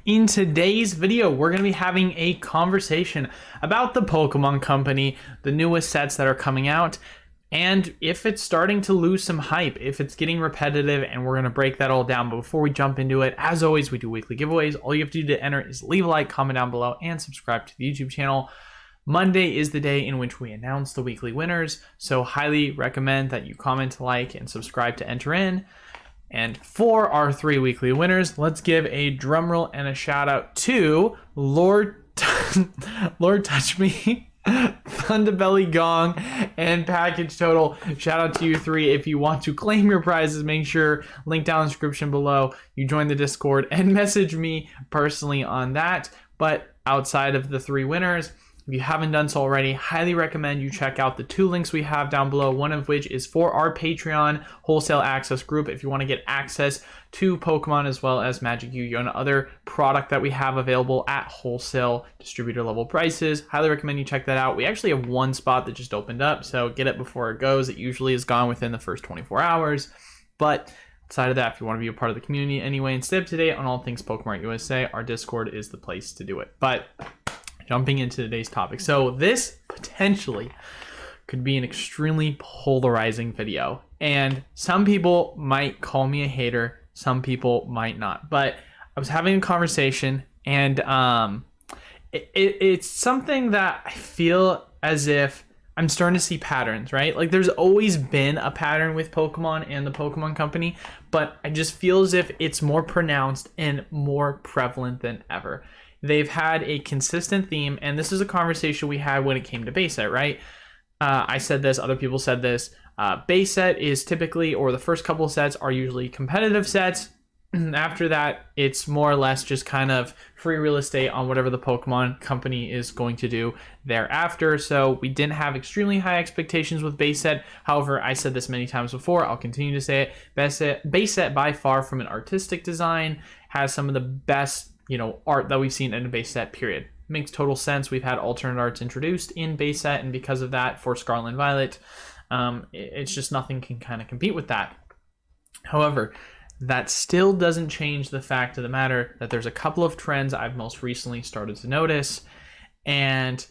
In today's video, we're going to be having a conversation about the Pokemon Company, the newest sets that are coming out, and if it's starting to lose some hype, if it's getting repetitive, and we're going to break that all down. But before we jump into it, as always, we do weekly giveaways. All you have to do to enter is leave a like, comment down below, and subscribe to the YouTube channel. Monday is the day in which we announce the weekly winners, so highly recommend that you comment, like, and subscribe to enter in. And for our 3 weekly winners, let's give a drum roll and a shout out to Lord Touch Me, Thunderbelly Gong, and Package Total. Shout out to you 3. If you want to claim your prizes, make sure link down in the description below. You join the Discord and message me personally on that. But outside of the 3 winners, if you haven't done so already, highly recommend you check out the 2 links we have down below, one of which is for our Patreon wholesale access group. If you want to get access to Pokemon as well as Magic Yu-Gi-Oh! And other product that we have available at wholesale distributor level prices, highly recommend you check that out. We actually have 1 spot that just opened up, so get it before it goes. It usually is gone within the first 24 hours. But outside of that, if you want to be a part of the community anyway and stay up to date on all things PokemartUSA, our Discord is the place to do it. But jumping into today's topic. So this potentially could be an extremely polarizing video. And some people might call me a hater. Some people might not. But I was having a conversation and it's something that I feel as if I'm starting to see patterns, right? Like there's always been a pattern with Pokemon and the Pokemon Company, but I just feel as if it's more pronounced and more prevalent than ever. They've had a consistent theme, and this is a conversation we had when it came to base set, right? I said this, other people said this. Base set is typically, or the first couple of sets are usually competitive sets. After that, it's more or less just kind of free real estate on whatever the Pokemon Company is going to do thereafter. So we didn't have extremely high expectations with base set. However, I said this many times before, I'll continue to say it. Base set by far from an artistic design has some of the best art that we've seen in a base set, period. Makes total sense. We've had alternate arts introduced in base set, and because of that, for Scarlet and Violet, it's just nothing can kind of compete with that. However, that still doesn't change the fact of the matter that there's a couple of trends I've most recently started to notice, and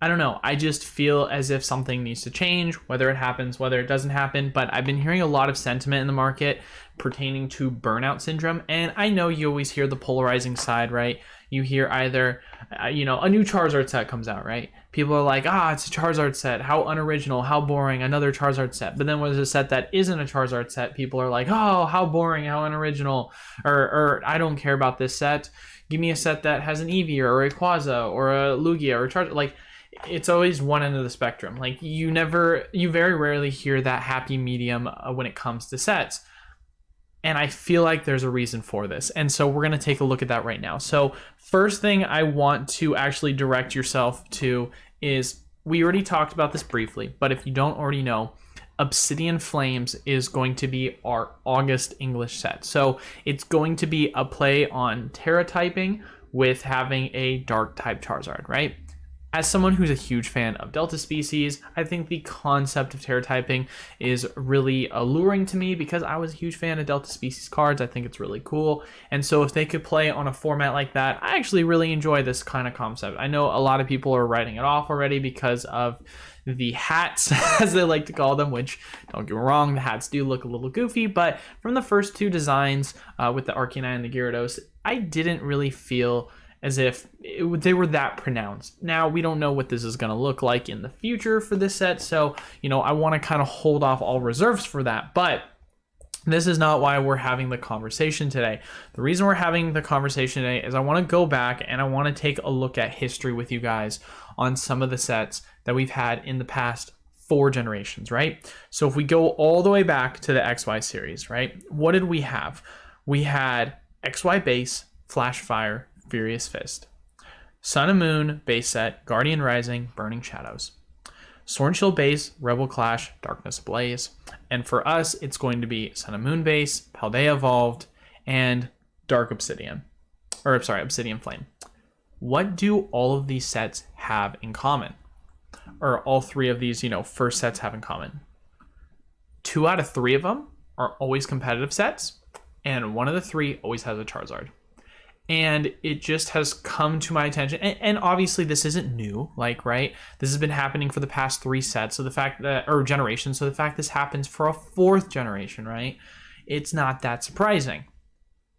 I don't know, I just feel as if something needs to change, whether it happens, whether it doesn't happen. But I've been hearing a lot of sentiment in the market pertaining to burnout syndrome. And I know you always hear the polarizing side, right? You hear either, a new Charizard set comes out, right? People are like, it's a Charizard set. How unoriginal, how boring, another Charizard set. But then when there's a set that isn't a Charizard set, people are like, oh, how boring, how unoriginal, or I don't care about this set. Give me a set that has an Eevee or a Rayquaza or a Lugia or a Charizard. Like, it's always one end of the spectrum. Like you very rarely hear that happy medium when it comes to sets. And I feel like there's a reason for this. And so we're going to take a look at that right now. So first thing I want to actually direct yourself to is, we already talked about this briefly, but if you don't already know, Obsidian Flames is going to be our August English set. So it's going to be a play on Terra typing with having a Dark type Charizard, right? As someone who's a huge fan of Delta species, I think the concept of Terra typing is really alluring to me because I was a huge fan of Delta species cards. I think it's really cool. And so if they could play on a format like that, I actually really enjoy this kind of concept. I know a lot of people are writing it off already because of the hats, as they like to call them, which, don't get me wrong, the hats do look a little goofy. But from the first 2 designs with the Arcanine and the Gyarados, I didn't really feel as if they were that pronounced. Now, we don't know what this is going to look like in the future for this set, so, I want to kind of hold off all reserves for that, but this is not why we're having the conversation today. The reason we're having the conversation today is I want to go back and I want to take a look at history with you guys on some of the sets that we've had in the past 4 generations, right? So if we go all the way back to the XY series, right? What did we have? We had XY base, Flash Fire, Furious Fist. Sun and Moon base set, Guardian Rising, Burning Shadows. Sword and Shield base, Rebel Clash, Darkness Ablaze. And for us, it's going to be Sun and Moon base, Paldea Evolved, and Obsidian Flame. What do all of these sets have in common? Or all 3 of these, first sets have in common? 2 out of 3 of them are always competitive sets, and one of the 3 always has a Charizard. And it just has come to my attention. And obviously this isn't new, like, right? This has been happening for the past 3 sets. So the fact that, or generations. So the fact this happens for a 4th generation, right? It's not that surprising.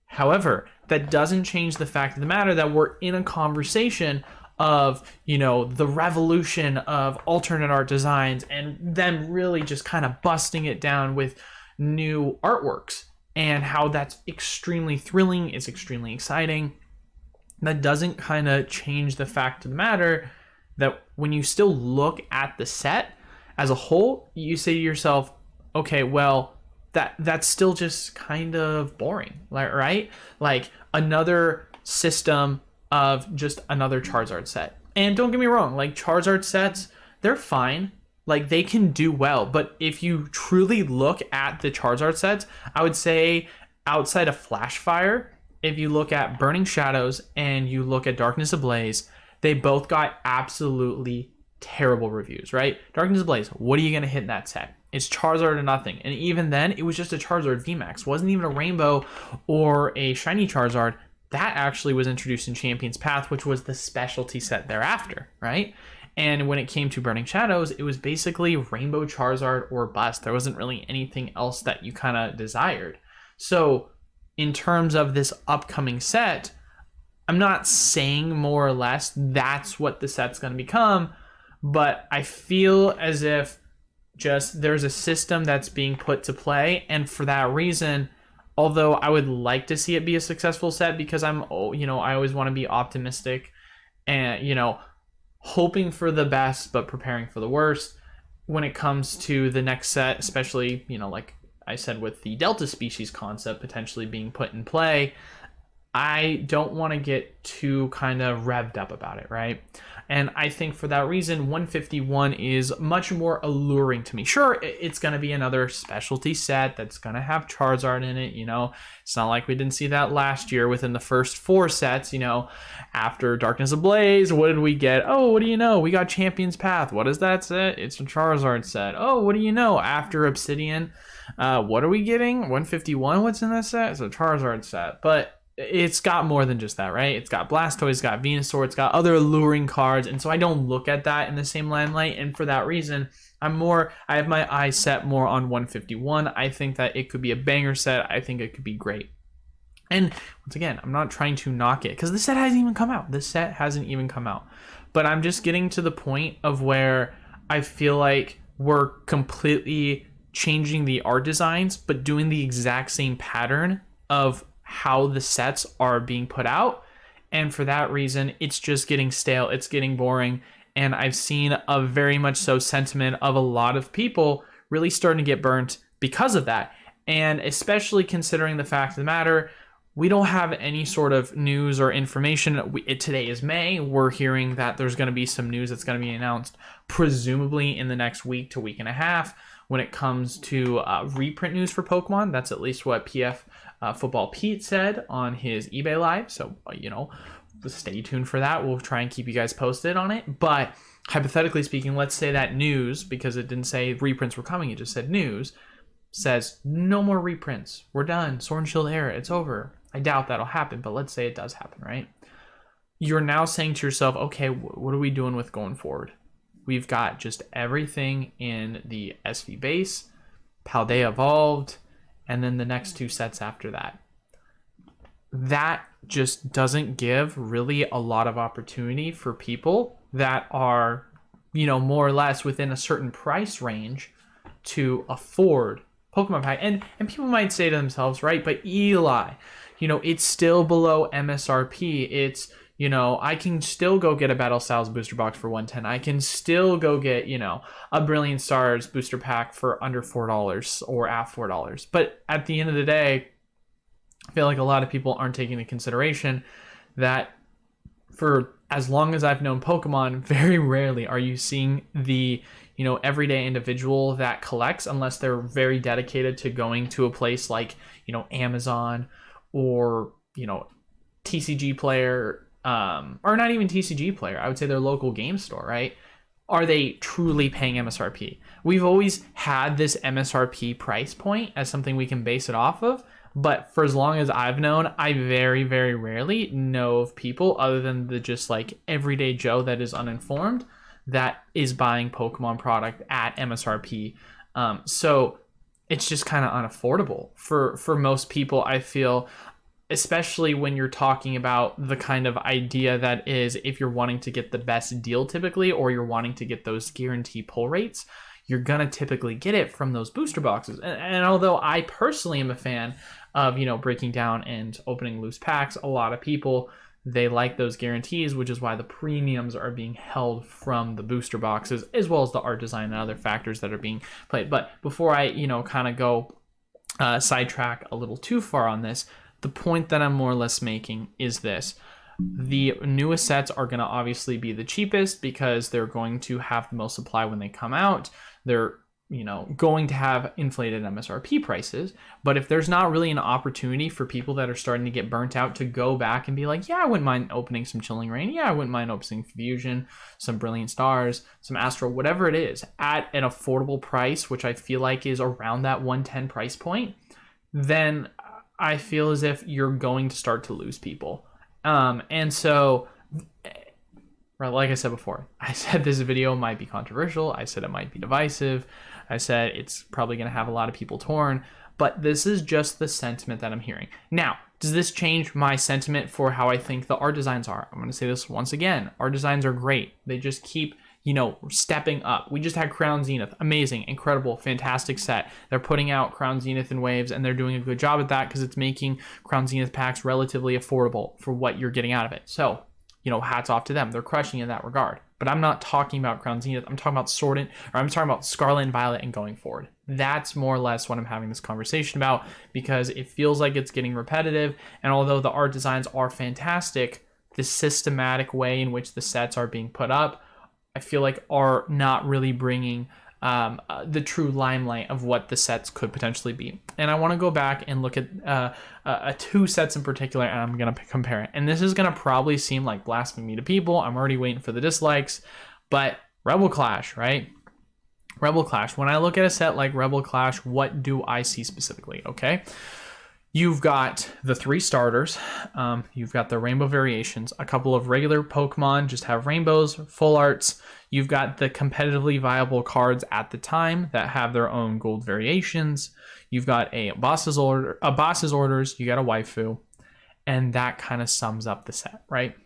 However, that doesn't change the fact of the matter that we're in a conversation of, the revolution of alternate art designs and them really just kind of busting it down with new artworks, and how that's extremely thrilling, is extremely exciting. That doesn't kind of change the fact of the matter that when you still look at the set as a whole, you say to yourself, okay, well, that's still just kind of boring, right? Like another system of just another Charizard set. And don't get me wrong, like Charizard sets, they're fine. Like they can do well, but if you truly look at the Charizard sets, I would say outside of Flashfire, if you look at Burning Shadows and you look at Darkness Ablaze, they both got absolutely terrible reviews, right? Darkness Ablaze, what are you going to hit in that set? It's Charizard or nothing. And even then, it was just a Charizard VMAX. It wasn't even a Rainbow or a Shiny Charizard. That actually was introduced in Champion's Path, which was the specialty set thereafter, right? And when it came to Burning Shadows, it was basically Rainbow Charizard or bust. There wasn't really anything else that you kind of desired. So in terms of this upcoming set, I'm not saying more or less that's what the set's going to become, but I feel as if just there's a system that's being put to play. And for that reason, although I would like to see it be a successful set, because I always want to be optimistic and, hoping for the best, but preparing for the worst when it comes to the next set, especially, like I said, with the Delta species concept potentially being put in play. I don't want to get too kind of revved up about it, right? And I think for that reason, 151 is much more alluring to me. Sure, it's going to be another specialty set that's going to have Charizard in it, It's not like we didn't see that last year within the first 4 sets, After Darkness Ablaze, what did we get? Oh, what do you know? We got Champion's Path. What is that set? It's a Charizard set. Oh, what do you know? After Obsidian, what are we getting? 151, what's in that set? It's a Charizard set. But it's got more than just that, right? It's got Blastoise, it's got Venusaur, it's got other alluring cards, and so I don't look at that in the same limelight, and for that reason, I have my eyes set more on 151. I think that it could be a banger set. I think it could be great. And once again, I'm not trying to knock it, because the set hasn't even come out. But I'm just getting to the point of where I feel like we're completely changing the art designs, but doing the exact same pattern of how the sets are being put out, and for that reason it's just getting stale, it's getting boring, and I've seen a very much so sentiment of a lot of people really starting to get burnt because of that. And especially considering the fact of the matter, we don't have any sort of news or information. Today is May. We're hearing that there's going to be some news that's going to be announced presumably in the next week to week and a half when it comes to reprint news for Pokemon. That's at least what PF Football Pete said on his eBay Live. So, stay tuned for that. We'll try and keep you guys posted on it. But hypothetically speaking, let's say that news, because it didn't say reprints were coming, it just said news, says no more reprints. We're done. Sword and Shield era, it's over. I doubt that'll happen, but let's say it does happen, right? You're now saying to yourself, okay, what are we doing with going forward? We've got just everything in the SV base, how they evolved, and then the next 2 sets after that. That just doesn't give really a lot of opportunity for people that are, more or less within a certain price range to afford Pokemon pack. And people might say to themselves, right, but Eli, it's still below MSRP. It's, I can still go get a Battle Styles booster box for $110. I can still go get, a Brilliant Stars booster pack for under $4 or at $4. But at the end of the day, I feel like a lot of people aren't taking into consideration that for as long as I've known Pokemon, very rarely are you seeing the, everyday individual that collects, unless they're very dedicated to going to a place like, Amazon or, TCG Player, or not even TCG Player, I would say their local game store, right? Are they truly paying MSRP? We've always had this MSRP price point as something we can base it off of, But for as long as I've known, I very, very rarely know of people other than the just like everyday Joe that is uninformed that is buying Pokemon product at MSRP. So it's just kind of unaffordable for most people, I feel, especially when you're talking about the kind of idea that is if you're wanting to get the best deal typically, or you're wanting to get those guarantee pull rates, you're going to typically get it from those booster boxes. And although I personally am a fan of, breaking down and opening loose packs, a lot of people, they like those guarantees, which is why the premiums are being held from the booster boxes, as well as the art design and other factors that are being played. But before I, kind of go sidetrack a little too far on this, the point that I'm more or less making is this. The newest sets are going to obviously be the cheapest because they're going to have the most supply when they come out. They're going to have inflated MSRP prices. But if there's not really an opportunity for people that are starting to get burnt out to go back and be like, yeah, I wouldn't mind opening some Chilling Reign. Yeah, I wouldn't mind opening Fusion, some Brilliant Stars, some Astral, whatever it is, at an affordable price, which I feel like is around that 110 price point, then I feel as if you're going to start to lose people. And so, like I said before, I said this video might be controversial. I said it might be divisive. I said it's probably going to have a lot of people torn, but this is just the sentiment that I'm hearing. Now, does this change my sentiment for how I think the art designs are? I'm going to say this once again. Art designs are great. They just keep, stepping up. We just had Crown Zenith. Amazing, incredible, fantastic set. They're putting out Crown Zenith in waves, and they're doing a good job at that because it's making Crown Zenith packs relatively affordable for what you're getting out of it. So, hats off to them. They're crushing in that regard. But I'm not talking about Crown Zenith. I'm talking about I'm talking about Scarlet and Violet and going forward. That's more or less what I'm having this conversation about, because it feels like it's getting repetitive. And although the art designs are fantastic, the systematic way in which the sets are being put up, I feel like are not really bringing the true limelight of what the sets could potentially be. And I want to go back and look at two sets in particular, and I'm going to compare it. And this is going to probably seem like blasphemy to people. I'm already waiting for the dislikes, but Rebel Clash, right? Rebel Clash. When I look at a set like Rebel Clash, what do I see specifically? Okay. You've got the 3 starters, you've got the rainbow variations, a couple of regular Pokemon just have rainbows, full arts. You've got the competitively viable cards at the time that have their own gold variations. You've got a boss's orders, you got a waifu, and that kind of sums up the set, right?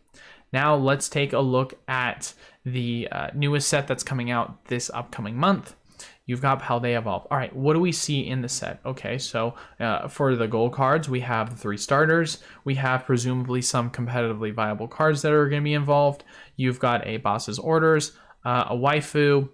Now let's take a look at the newest set that's coming out this upcoming month. You've got how they evolve. All right, what do we see in the set? Okay, so for the gold cards, we have the 3 starters. We have presumably some competitively viable cards that are going to be involved. You've got a boss's orders, a waifu.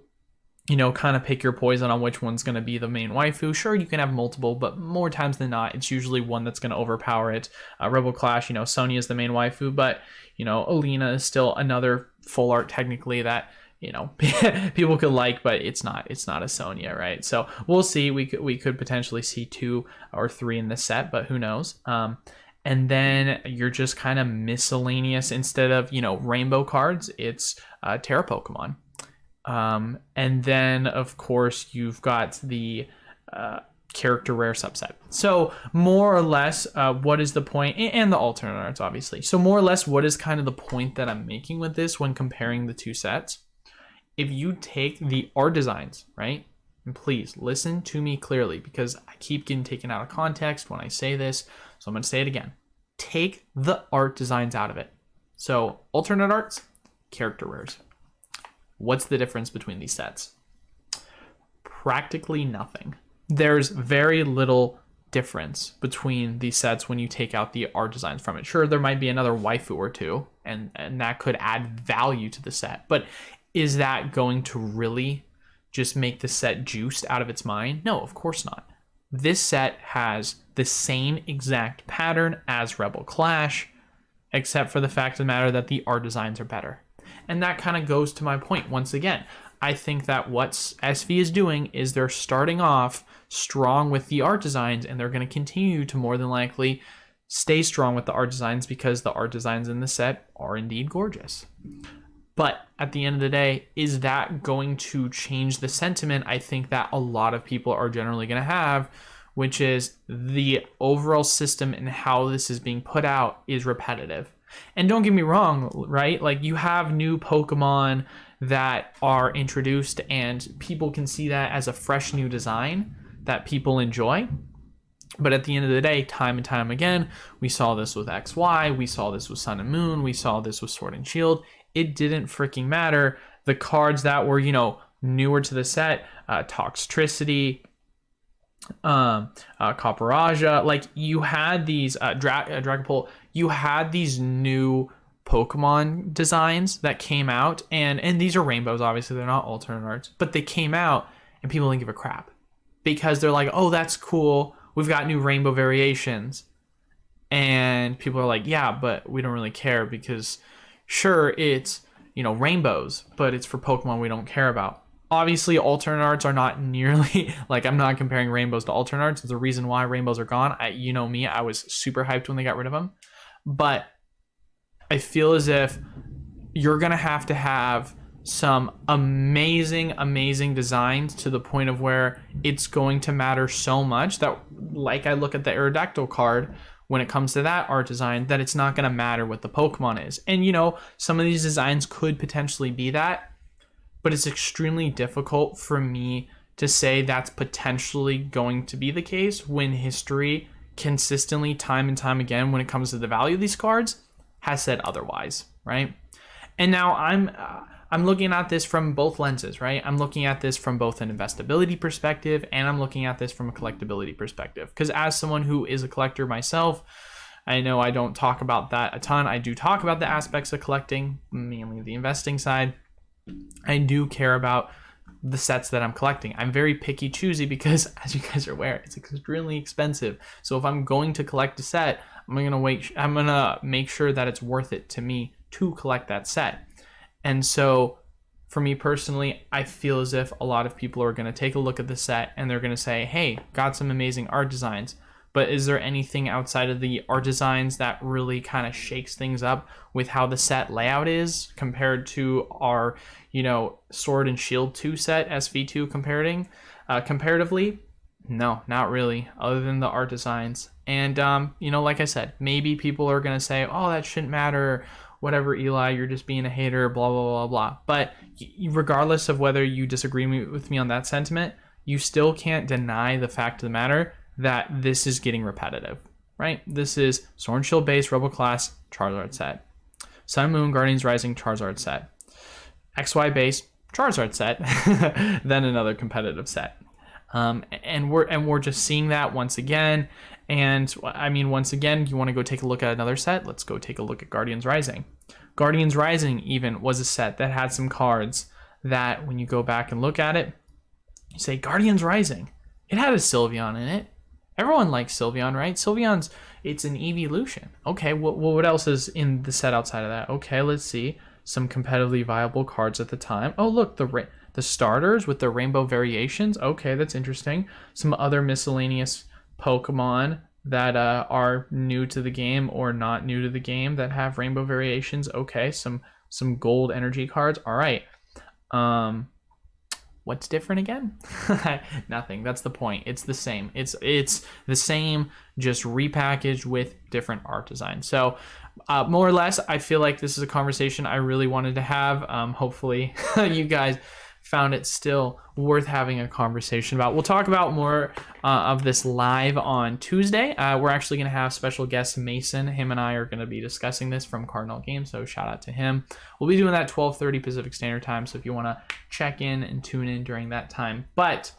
Kind of pick your poison on which one's going to be the main waifu. Sure, you can have multiple, but more times than not, it's usually one that's going to overpower it. Rebel Clash, Sonya is the main waifu, but, Alina is still another full art technically that, people could like, but it's not a Sonya, right? So we'll see. We could potentially see 2 or 3 in the set, but who knows? And then you're just kind of miscellaneous. Instead of rainbow cards, it's Terra Pokemon. And then of course you've got the character rare subset. So more or less, what is the point? And the alternate arts, obviously. So more or less, what is kind of the point that I'm making with this when comparing the 2 sets? If you take the art designs, right? And please listen to me clearly, because I keep getting taken out of context when I say this. So I'm going to say it again. Take the art designs out of it. So alternate arts, character rares. What's the difference between these sets? Practically nothing. There's very little difference between these sets when you take out the art designs from it. Sure, there might be another waifu or 2, and that could add value to the set, but is that going to really just make the set juiced out of its mind? No, of course not. This set has the same exact pattern as Rebel Clash, except for the fact of the matter that the art designs are better. And that kind of goes to my point once again. I think that what SV is doing is they're starting off strong with the art designs, and they're going to continue to more than likely stay strong with the art designs because the art designs in the set are indeed gorgeous. But at the end of the day, is that going to change the sentiment I think that a lot of people are generally going to have which is the overall system and how this is being put out is repetitive. And don't get me wrong, right? Like, you have new Pokemon that are introduced and people can see that as a fresh new design that people enjoy. But at the end of the day, time and time again, we saw this with XY, we saw this with Sun and Moon, we saw this with Sword and Shield. It didn't freaking matter. The cards that were, newer to the set, Toxtricity, Copperaja, like, you had these Dragapult, you had these new Pokemon designs that came out, and these are rainbows, obviously they're not alternate arts, but they came out and people didn't give a crap because they're like, oh, that's cool, we've got new rainbow variations. And people are like, yeah, but we don't really care because sure, it's, rainbows, but it's for Pokemon we don't care about. Obviously, alternate arts are not nearly, like, I'm not comparing rainbows to alternate arts. There's a reason why rainbows are gone. Me, I was super hyped when they got rid of them. But I feel as if you're going to have some amazing designs to the point of where it's going to matter so much that, like, I look at the Aerodactyl card when it comes to that art design, that it's not going to matter what the Pokemon is. And, some of these designs could potentially be that, but it's extremely difficult for me to say that's potentially going to be the case when history consistently, time and time again, when it comes to the value of these cards, has said otherwise, right? And now I'm looking at this from both lenses, right? I'm looking at this from both an investability perspective and I'm looking at this from a collectability perspective. Because as someone who is a collector myself, I know I don't talk about that a ton. I do talk about the aspects of collecting, mainly the investing side. I do care about the sets that I'm collecting. I'm very picky choosy because, as you guys are aware, it's extremely expensive. So if I'm going to collect a set, I'm gonna make sure that it's worth it to me to collect that set. And so for me personally, I feel as if a lot of people are going to take a look at the set and they're going to say, hey, got some amazing art designs. But is there anything outside of the art designs that really kind of shakes things up with how the set layout is compared to our, Sword and Shield 2 set, SV2 comparatively? No, not really, other than the art designs. And, like I said, maybe people are going to say, oh, that shouldn't matter. Whatever, Eli, you're just being a hater, blah, blah, blah, blah. But regardless of whether you disagree with me on that sentiment, you still can't deny the fact of the matter that this is getting repetitive, right? This is Sword and Shield base, Rebel class, Charizard set. Sun and Moon, Guardians Rising, Charizard set. XY base, Charizard set, then another competitive set. And we're just seeing that once again. And I mean, once again, you want to go take a look at another set? Let's go take a look at Guardians Rising. Guardians Rising even was a set that had some cards that when you go back and look at it, you say, Guardians Rising. It had a Sylveon in it. Everyone likes Sylveon, right? Sylveon's, it's an evolution. Okay, what else is in the set outside of that? Okay, let's see. Some competitively viable cards at the time. Oh, look, the starters with the rainbow variations. Okay, that's interesting. Some other miscellaneous Pokemon that are new to the game or not new to the game that have rainbow variations. Okay, some gold energy cards. All right. What's different again? Nothing. That's the point. It's the same. It's the same, just repackaged with different art designs. So more or less, I feel like this is a conversation I really wanted to have. Hopefully you guys found it still worth having a conversation about. We'll talk about more of this live on Tuesday. We're actually going to have special guest Mason. Him and I are going to be discussing this from Cardinal Games, so shout out to him. We'll be doing that 12:30 Pacific Standard Time, so if you want to check in and tune in during that time. But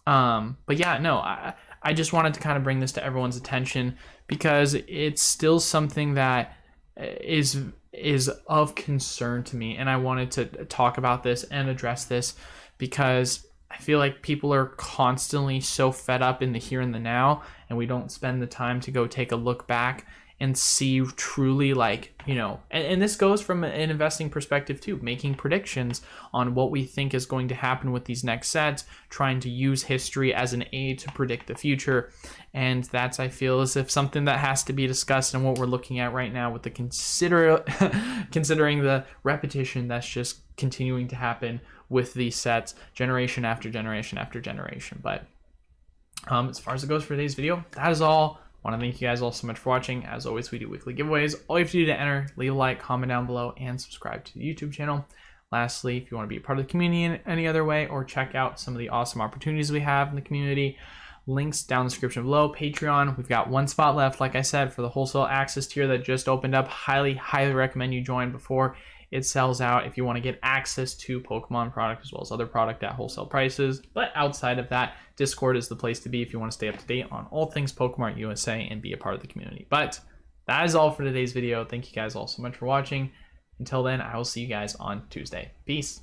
yeah, no, I just wanted to kind of bring this to everyone's attention because it's still something that is of concern to me, and I wanted to talk about this and address this because I feel like people are constantly so fed up in the here and the now, and we don't spend the time to go take a look back and see truly, like, and this goes from an investing perspective too, making predictions on what we think is going to happen with these next sets, trying to use history as an aid to predict the future. And that's, I feel, as if something that has to be discussed and what we're looking at right now with the considering the repetition that's just continuing to happen with these sets generation after generation after generation. But As far as it goes for today's video, that is all. I want to thank you guys all so much for watching. As always, we do weekly giveaways. All you have to do to enter, leave a like, comment down below, and subscribe to the YouTube channel. Lastly, if you want to be a part of the community in any other way or check out some of the awesome opportunities we have in the community, links down in the description below. Patreon, we've got one spot left, like I said, for the wholesale access tier that just opened up. Highly recommend you join before it sells out if you want to get access to Pokemon product as well as other product at wholesale prices. But outside of that, Discord is the place to be if you want to stay up to date on all things Pokemart USA and be a part of the community. But that is all for today's video. Thank you guys all so much for watching. Until then, I will see you guys on Tuesday. Peace.